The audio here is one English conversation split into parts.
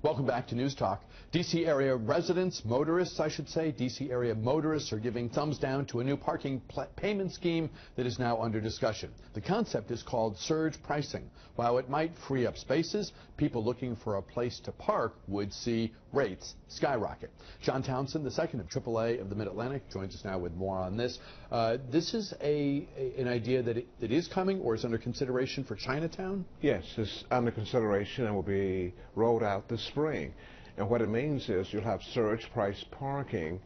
Welcome back to News Talk. D.C. area residents, motorists, I should say, D.C. area motorists are giving thumbs down to a new parking payment scheme that is now under discussion. The concept is called surge pricing. While it might free up spaces, people looking for a place to park would see rates skyrocket. John Townsend, the second of AAA of the Mid-Atlantic, joins us now with more on this. This is an idea that is coming or is under consideration for Chinatown? Yes, it's under consideration and will be rolled out this spring. And what it means is you'll have surge price parking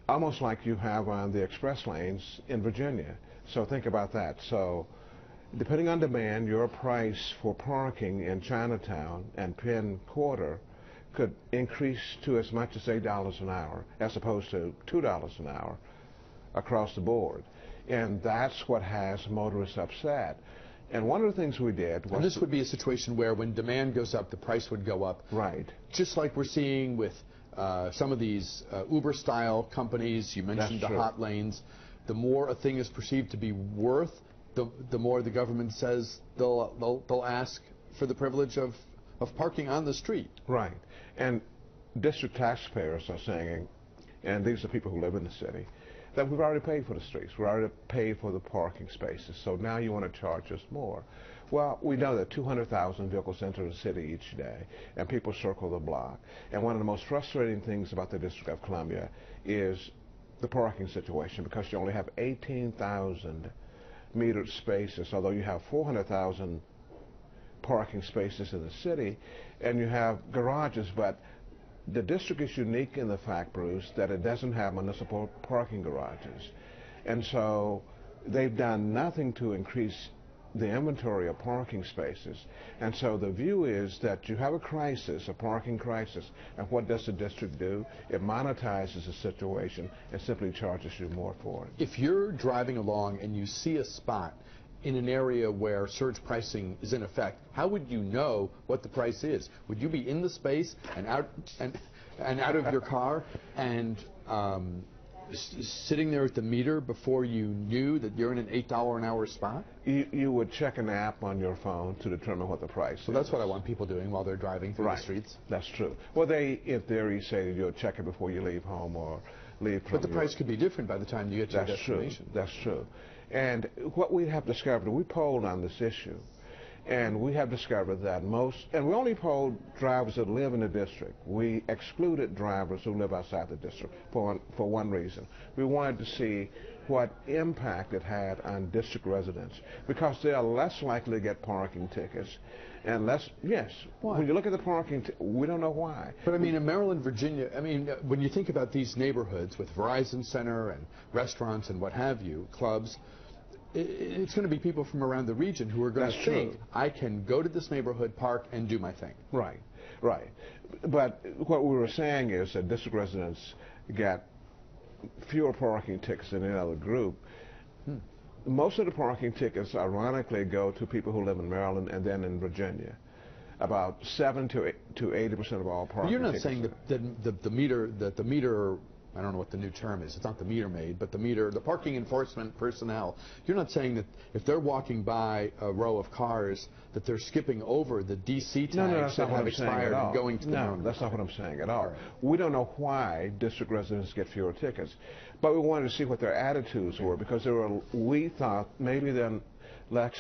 almost like you have on the express lanes in Virginia. So think about that. So depending on demand, your price for parking in Chinatown and Penn Quarter could increase to as much as $8 an hour as opposed to $2 an hour across the board. And that's what has motorists upset. And one of the things we did was... And this would be a situation where when demand goes up, the price would go up. Right. Just like we're seeing with some of these Uber-style companies. You mentioned the hot lanes. The more a thing is perceived to be worth, the more the government says they'll ask for the privilege of parking on the street. Right. And district taxpayers are saying, and these are people who live in the city, that we've already paid for the streets, we've already paid for the parking spaces, so now you want to charge us more. Well, we know that 200,000 vehicles enter the city each day, and people circle the block. And one of the most frustrating things about the District of Columbia is the parking situation, because you only have 18,000 metered spaces, although you have 400,000 parking spaces in the city, and you have garages, but the district is unique in the fact, Bruce, that it doesn't have municipal parking garages. And so they've done nothing to increase the inventory of parking spaces. And so the view is that you have a crisis, a parking crisis, and what does the district do? It monetizes the situation and simply charges you more for it. If you're driving along and you see a spot in an area where surge pricing is in effect, how would you know what the price is? Would you be in the space and out of your car and sitting there at the meter before you knew that you're in an $8 an hour spot? You would check an app on your phone to determine what the price is. So that's what I want people doing while they're driving through the streets. That's true. Well, they, in theory, say you'll check it before you leave home or leave from But the price could be different by the time you get to your destination. That's true. And what we have discovered, we polled on this issue, and we have discovered that and we only polled drivers that live in the district. We excluded drivers who live outside the district for one reason. We wanted to see what impact it had on district residents, because they are less likely to get parking tickets. And why? When you look at the parking, we don't know why. But I mean, in Maryland, Virginia, I mean, when you think about these neighborhoods with Verizon Center and restaurants and what have you, clubs, it's going to be people from around the region who are going to think, I can go to this neighborhood, park, and do my thing. Right, right. But what we were saying is that district residents get fewer parking tickets than any other group. Most of the parking tickets, ironically, go to people who live in Maryland and then in Virginia. About 7 to 80% of all parking tickets. You're not saying that the meter, I don't know what the new term is. It's not the meter maid, but the parking enforcement personnel. You're not saying that if they're walking by a row of cars that they're skipping over the DC tags that have expired and going to the No, that's not what I'm saying at all. We don't know why district residents get fewer tickets, but we wanted to see what their attitudes were, because we thought maybe they're less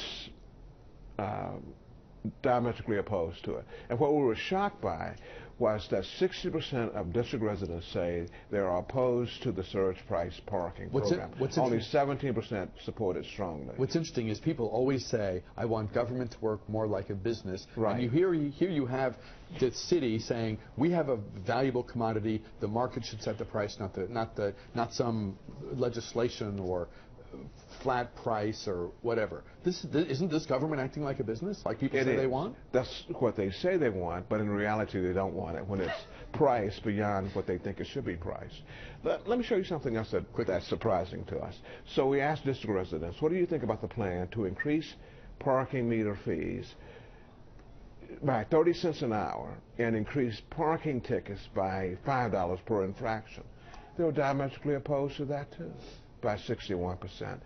diametrically opposed to it. And what we were shocked by was that 60% of district residents say they are opposed to the surge price parking program. Only 17% support it strongly. What's interesting is people always say, I want government to work more like a business. Right. And here you have the city saying, we have a valuable commodity, the market should set the price, not some legislation or flat price or whatever. Isn't this government acting like a business, like people say they want? That's what they say they want, but in reality they don't want it when it's priced beyond what they think it should be priced. Let me show you something else that's surprising to us. So we asked district residents, what do you think about the plan to increase parking meter fees by 30 cents an hour and increase parking tickets by $5 per infraction? They were diametrically opposed to that too, by 61%.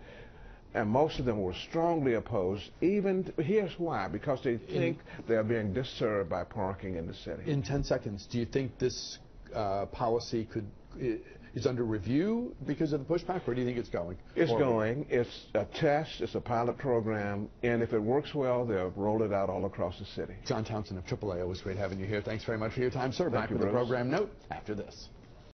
and most of them were strongly opposed. Here's why: because they think they are being disserved by parking in the city. In 10 seconds, do you think this policy is under review because of the pushback, or do you think it's going? It's going. It's a test. It's a pilot program, and if it works well, they'll roll it out all across the city. John Townsend of AAA, always great having you here. Thanks very much for your time, sir. Thank Back you, with the Bruce. program note after this.